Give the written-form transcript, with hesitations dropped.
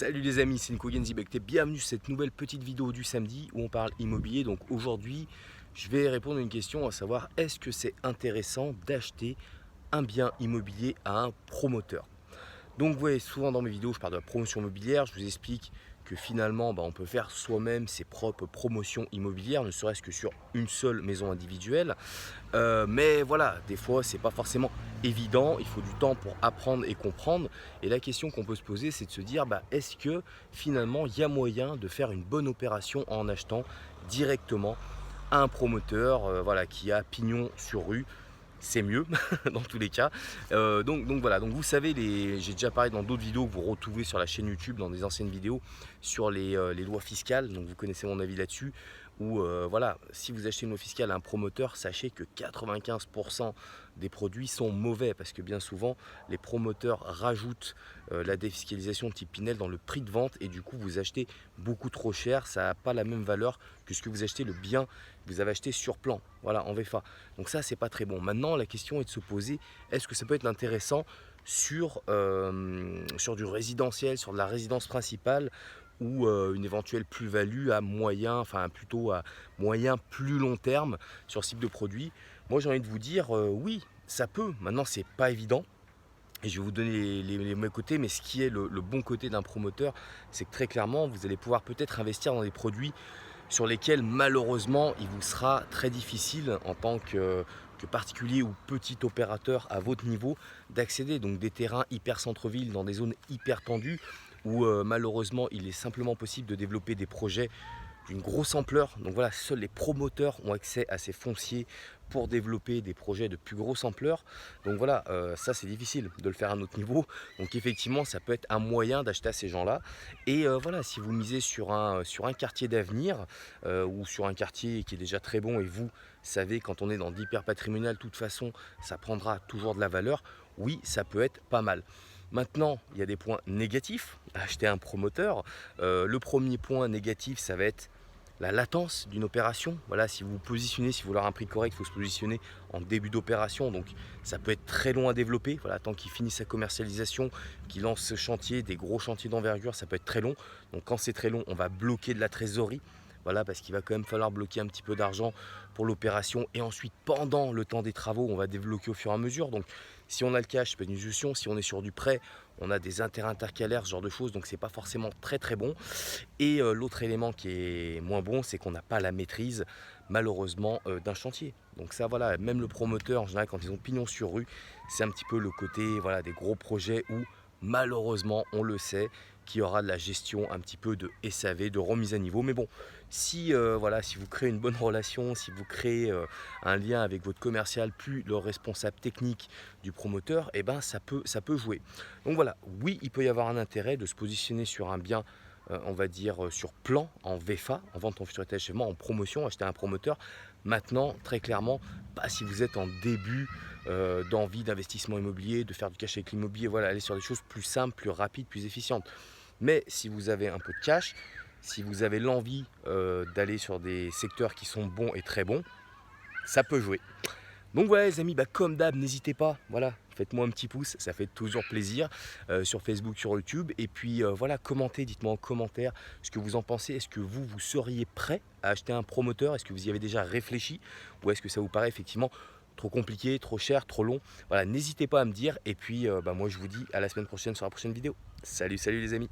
Salut les amis, c'est Nico Genzibek, bienvenue sur cette nouvelle petite vidéo du samedi où on parle immobilier. Donc aujourd'hui, je vais répondre à une question, à savoir est-ce que c'est intéressant d'acheter un bien immobilier à un promoteur? Donc vous voyez, souvent dans mes vidéos, je parle de la promotion immobilière, je vous explique que finalement, on peut faire soi-même ses propres promotions immobilières, ne serait-ce que sur une seule maison individuelle. Mais voilà, des fois, c'est pas forcément évident, il faut du temps pour apprendre et comprendre. Et la question qu'on peut se poser, c'est de se dire, est-ce que finalement, il y a moyen de faire une bonne opération en achetant directement à un promoteur voilà, qui a pignon sur rue? C'est mieux dans tous les cas. Donc voilà, donc vous savez, j'ai déjà parlé dans d'autres vidéos que vous retrouvez sur la chaîne YouTube, dans des anciennes vidéos, sur les lois fiscales. Donc vous connaissez mon avis là-dessus. Où voilà, si vous achetez une loi fiscale à un promoteur, sachez que 95% des produits sont mauvais parce que bien souvent les promoteurs rajoutent la défiscalisation type Pinel dans le prix de vente et du coup vous achetez beaucoup trop cher, ça n'a pas la même valeur que ce que vous achetez le bien que vous avez acheté sur plan, voilà, en VFA. Donc ça c'est pas très bon. Maintenant la question est de se poser, est-ce que ça peut être intéressant sur du résidentiel, sur de la résidence principale ou une éventuelle plus-value à moyen, enfin plutôt à moyen plus long terme sur ce type de produit? Moi j'ai envie de vous dire oui, ça peut. Maintenant c'est pas évident. Et je vais vous donner les mauvais côtés, mais ce qui est le bon côté d'un promoteur, c'est que très clairement, vous allez pouvoir peut-être investir dans des produits sur lesquels malheureusement il vous sera très difficile en tant que particulier ou petit opérateur à votre niveau d'accéder. Donc des terrains hyper centre-ville dans des zones hyper tendues où malheureusement il est simplement possible de développer des projets d'une grosse ampleur. Donc voilà, seuls les promoteurs ont accès à ces fonciers pour développer des projets de plus grosse ampleur. Donc voilà, ça c'est difficile de le faire à notre niveau. Donc effectivement, ça peut être un moyen d'acheter à ces gens-là. Et voilà, si vous misez sur un quartier d'avenir ou sur un quartier qui est déjà très bon et vous savez, quand on est dans l'hyper patrimonial, de toute façon, ça prendra toujours de la valeur. Oui, ça peut être pas mal. Maintenant, il y a des points négatifs à acheter un promoteur. Le premier point négatif, ça va être la latence d'une opération. Voilà, si vous vous positionnez, si vous voulez un prix correct, il faut se positionner en début d'opération. Donc ça peut être très long à développer. Voilà, tant qu'il finit sa commercialisation, qu'il lance ce chantier, des gros chantiers d'envergure, ça peut être très long. Donc quand c'est très long, on va bloquer de la trésorerie. Voilà, parce qu'il va quand même falloir bloquer un petit peu d'argent pour l'opération. Et ensuite, pendant le temps des travaux, on va débloquer au fur et à mesure. Donc si on a le cash, ça peut être une solution. Si on est sur du prêt, on a des intérêts intercalaires, ce genre de choses. Donc c'est pas forcément très très bon. Et l'autre élément qui est moins bon, c'est qu'on n'a pas la maîtrise, malheureusement, d'un chantier. Donc ça, voilà, même le promoteur, en général, quand ils ont pignon sur rue, c'est un petit peu le côté voilà, des gros projets où, malheureusement, on le sait, qu'il y aura de la gestion un petit peu de SAV, de remise à niveau. Mais bon, si, voilà, si vous créez une bonne relation, si vous créez un lien avec votre commercial, plus le responsable technique du promoteur, eh ben, ça peut jouer. Donc voilà, oui, il peut y avoir un intérêt de se positionner sur un bien on va dire sur plan, en VFA, en vente en futur état d'achèvement, en promotion, acheter un promoteur. Maintenant, très clairement, pas si vous êtes en début d'envie d'investissement immobilier, de faire du cash avec l'immobilier, voilà, aller sur des choses plus simples, plus rapides, plus efficientes. Mais si vous avez un peu de cash, si vous avez l'envie d'aller sur des secteurs qui sont bons et très bons, ça peut jouer. Donc voilà les amis, comme d'hab, n'hésitez pas, voilà, faites-moi un petit pouce, ça fait toujours plaisir sur Facebook, sur YouTube. Et puis voilà, commentez, dites-moi en commentaire ce que vous en pensez. Est-ce que vous seriez prêt à acheter un promoteur? Est-ce que vous y avez déjà réfléchi? Ou est-ce que ça vous paraît effectivement trop compliqué, trop cher, trop long? Voilà, n'hésitez pas à me dire. Et puis moi je vous dis à la semaine prochaine sur la prochaine vidéo. Salut, salut les amis!